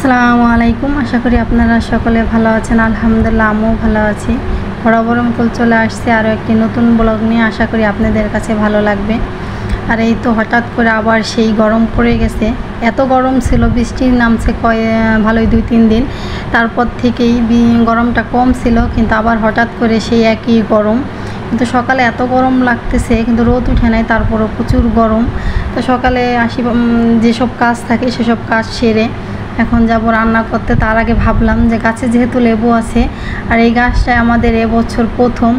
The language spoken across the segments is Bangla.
আসসালামু আলাইকুম। আশা করি আপনারা সকলে ভালো আছেন। আলহামদুলিল্লাহ আমিও ভালো আছি। বরাবর মতো চলে আসছে আরও একটি নতুন ব্লগ নিয়ে। আশা করি আপনাদের কাছে ভালো লাগবে। আর এই তো হঠাৎ করে আবার সেই গরম পড়ে গেছে। এত গরম ছিল, বৃষ্টি নামছে ভালোই 2-3 দিন, তারপর থেকেই গরমটা কম ছিল, কিন্তু আবার হঠাৎ করে সেই একই গরম। কিন্তু সকালে এত গরম লাগতেছে, কিন্তু রোদ উঠে নাই, তারপরও প্রচুর গরম। তো সকালে যেসব কাজ থাকে সেসব কাজ সেরে এখন যাব রান্না করতে। তার আগে ভাবলাম যে গাছে যেহেতু লেবু আছে, আর এই গাছটায় আমাদের এবছর প্রথম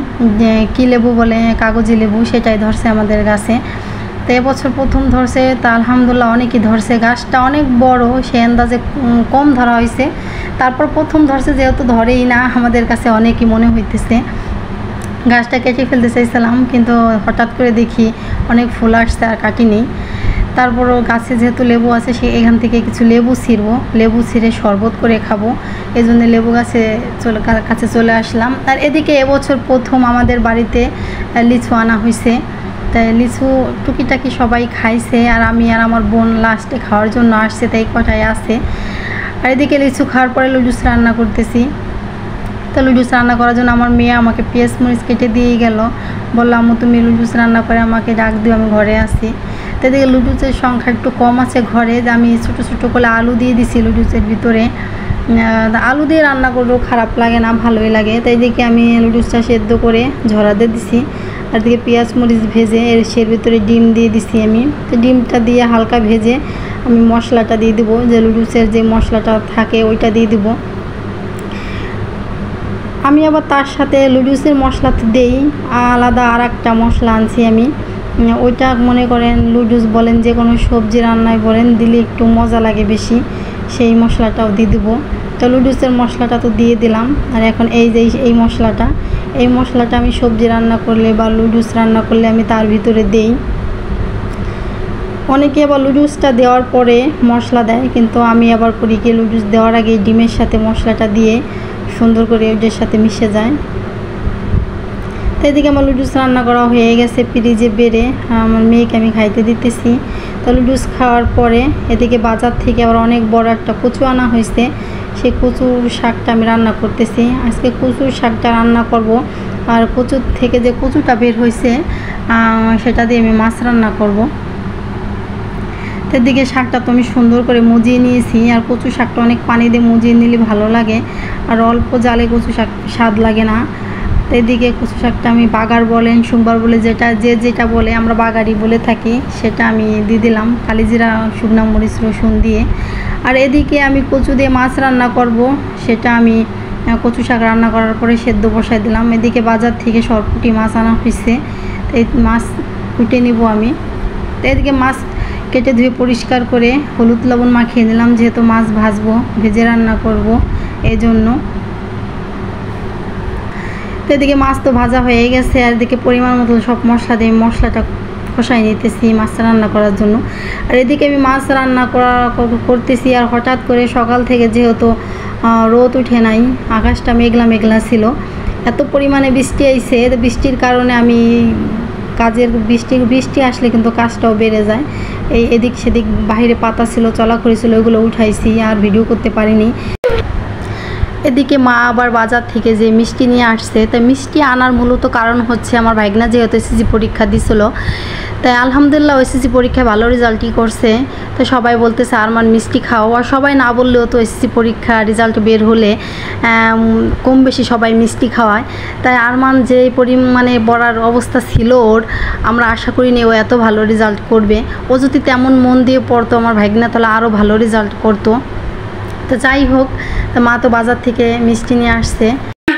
কী লেবু বলে, কাগজি লেবু, সেটাই ধরছে আমাদের গাছে। তো এবছর প্রথম ধরছে, তা আলহামদুলিল্লাহ অনেকই ধরছে। গাছটা অনেক বড়, সে আন্দাজে কম ধরা হয়েছে। তারপর প্রথম ধরছে, যেহেতু ধরেই না, আমাদের কাছে অনেকই মনে হইতেছে। গাছটা কেটে ফেলতে চাইছিলাম, কিন্তু হঠাৎ করে দেখি অনেক ফুল আসছে, আর কাটিনি। তারপরও গাছে যেহেতু লেবু আছে, এখান থেকে কিছু লেবু ছিঁড়বো, লেবু ছিঁড়ে শরবত করে খাবো। এই জন্য লেবু কাছে চলে আসলাম। আর এদিকে এবছর প্রথম আমাদের বাড়িতে লিচু আনা হয়েছে। তাই লিচু টুকিটাকি সবাই খাইছে, আর আমি আর আমার বোন লাস্টে খাওয়ার জন্য আসছে, তাই কটাই আছে। আর এদিকে লিচু খাওয়ার পরে লুডুস রান্না করতেছি। তো লুডুস রান্না করার জন্য আমার মেয়ে আমাকে পেঁয়াজ মরিচ কেটে দিয়ে গেল, বললাম তুমি লুডুস রান্না করে আমাকে ডাক দিও, আমি ঘরে আসি। তো এদিকে লুডুসের সংখ্যা একটু কম আছে ঘরে, যে আমি ছোটো ছোটো করে আলু দিয়ে দিছি লুডুসের ভিতরে। আলু দিয়ে রান্না করলেও খারাপ লাগে না, ভালোই লাগে। তাই এদিকে আমি লুডুসটা সেদ্ধ করে ঝরা দিয়ে দিছি, আর এদিকে পেঁয়াজ মরিচ ভেজে এর ভিতরে ডিম দিয়ে দিছি আমি। তো ডিমটা দিয়ে হালকা ভেজে আমি মশলাটা দিয়ে দেবো, যে লুডুসের যে মশলাটা থাকে ওইটা দিয়ে দেবো। আমি আবার তার সাথে লুডুসের মশলাতে দেই আলাদা আর একটা মশলা আনছি আমি, ওইটা মনে করেন লুডুস বলেন, যে কোনো সবজি রান্নায় বলেন, দিলে একটু মজা লাগে বেশি, সেই মশলাটাও দিয়ে দেবো। তো লুডুসের মশলাটা তো দিয়ে দিলাম। আর এখন এই মশলাটা আমি সবজি রান্না করলে বা লুডুস রান্না করলে আমি তার ভিতরে দেই। অনেকে আবার লুডুসটা দেওয়ার পরে মশলা দেয়, কিন্তু আমি আবার করি কি, লুডুস দেওয়ার আগে ডিমের সাথে মশলাটা দিয়ে সুন্দর করে ওদের সাথে মিশে যায়। তো এদিকে আমার লুডুস রান্না করা হয়ে গেছে, ফ্রিজে বেড়ে আমার মেয়েকে আমি খাইতে দিতেছি। তো লুডুস খাওয়ার পরে এদিকে বাজার থেকে আবার অনেক বড় একটা কচু আনা হয়েছে, সেই কচুর শাকটা আমি রান্না করতেছি। আজকে কচুর শাকটা রান্না করব, আর কচুর থেকে যে কচুটা বের হয়েছে সেটা দিয়ে আমি মাছ রান্না করব। এদিকে শাকটা তো আমি সুন্দর করে মুজিয়ে নিয়েছি, আর কচু শাকটা অনেক পানি দিয়ে মুজিয়ে নিলে ভালো লাগে, আর অল্প জালে কচু শাক স্বাদ লাগে না। তো এদিকে কচু শাকটা আমি বাগার বলেন, সোমবার বলে, যেটা বলে, আমরা বাগারই বলে থাকি, সেটা আমি দিয়ে দিলাম কালিজিরা, শুকনা মরিচ, রসুন দিয়ে। আর এদিকে আমি কচু দিয়ে মাছ রান্না করব, সেটা আমি কচু শাক রান্না করার পরে সেদ্ধ বসাই দিলাম। এদিকে বাজার থেকে সরপুঁটি মাছ আনা হয়েছে, তো এই মাছ কুটে নিব আমি। তো এদিকে মাছ কেটে ধুয়ে পরিষ্কার করে হলুদ লবণ মাখিয়ে নিলাম, যেহেতু মাছ ভাজবো, ভেজে রান্না করব এই জন্য। তো এদিকে মাছ তো ভাজা হয়ে গেছে, আর এদিকে পরিমাণ মতো সব মশলা দিয়ে মশলাটা কষাই নিতেছি মাছ রান্না করার জন্য। আর এদিকে আমি মাছ রান্না করতেছি, আর হঠাৎ করে সকাল থেকে যেহেতু রোদ উঠে নাই, আকাশটা মেঘলা মেঘলা ছিল, এত পরিমাণে বৃষ্টি আইছে। বৃষ্টির কারণে আমি বৃষ্টি আসলে কিন্তু কাজটাও বেড়ে যায়। এদিক সেদিক বাইরে পাতা ছিল, চলাখড়ি ছিল, ওইগুলো উঠাইছি, আর ভিডিও করতে পারিনি। এদিকে মা আবার বাজার থেকে যে মিষ্টি নিয়ে আসছে, তাই মিষ্টি আনার মূলত কারণ হচ্ছে আমার ভাইগনা যেহেতু এসএসসি পরীক্ষা দিছিল, তাই আলহামদুলিল্লাহ এসএসসি পরীক্ষায় ভালো রেজাল্টই করছে। তো সবাই বলতেছে আরমান মিষ্টি খাও, আর সবাই না বললেও তো এসএসসি পরীক্ষা রেজাল্ট বের হলে কম বেশি সবাই মিষ্টি খাওয়ায়। তাই আরমান যে পরিমাণে পড়ার অবস্থা ছিল ওর, আমরা আশা করিনি ও এত ভালো রেজাল্ট করবে। ও যদি তেমন মন দিয়ে পড়তো, আমার ভাইগনা তাহলে আরও ভালো রেজাল্ট করতো। তো যাই হোক, তো মা তো বাজার থেকে মিষ্টি নিয়ে আসছে।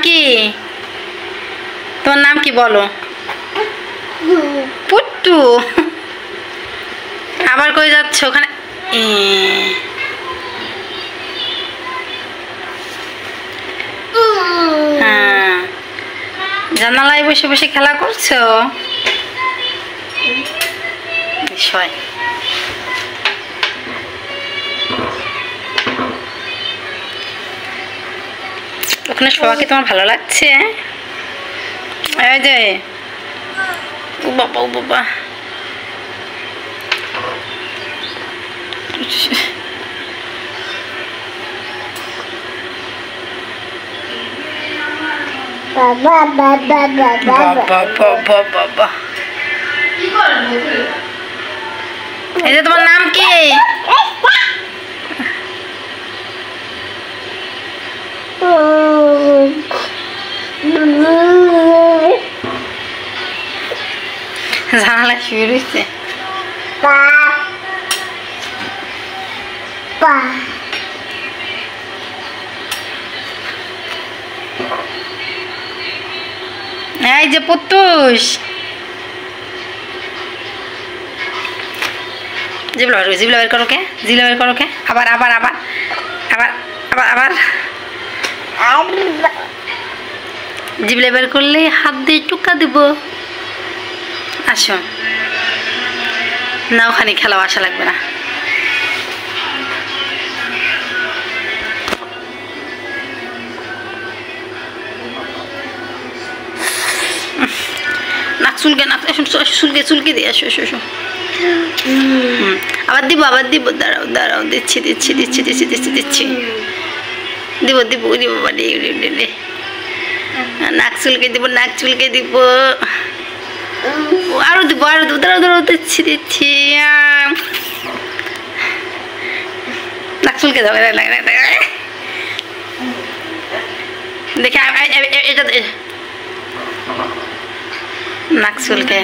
কি তোমার নাম কি বলো? পুট্টু। আবার কই যাচ্ছ ওখানে? হ্যাঁ, জানালায় বসে বসে খেলা করছো বিষয়। ওখানে শোয়া কি তোমার ভালো লাগছে? এই যে ও বাবা, ও বাবা, বাবা এই যে তোমার নাম কি? জানালা শুরু হয়েছে। এই যে পুতুষ জিবলা বের করো কে? জিবলা বের করো কে? আবার আবার আবার আবার আবার আবার জিবলা বের করলে হাত দিয়ে টুকা দিব। আসো না, ওখানে খেলাও আসা লাগবে না। নাক চুলকে চুলকে দিয়ে আসো এসো এসো। আবার দিব দাঁড়াও দাঁড়াও দিচ্ছি দিব নাক চুলকে দিব আরো দিব দাঁড়াও দিচ্ছি নাক চুলকে যাবে দেখে এটা নাক চুলকে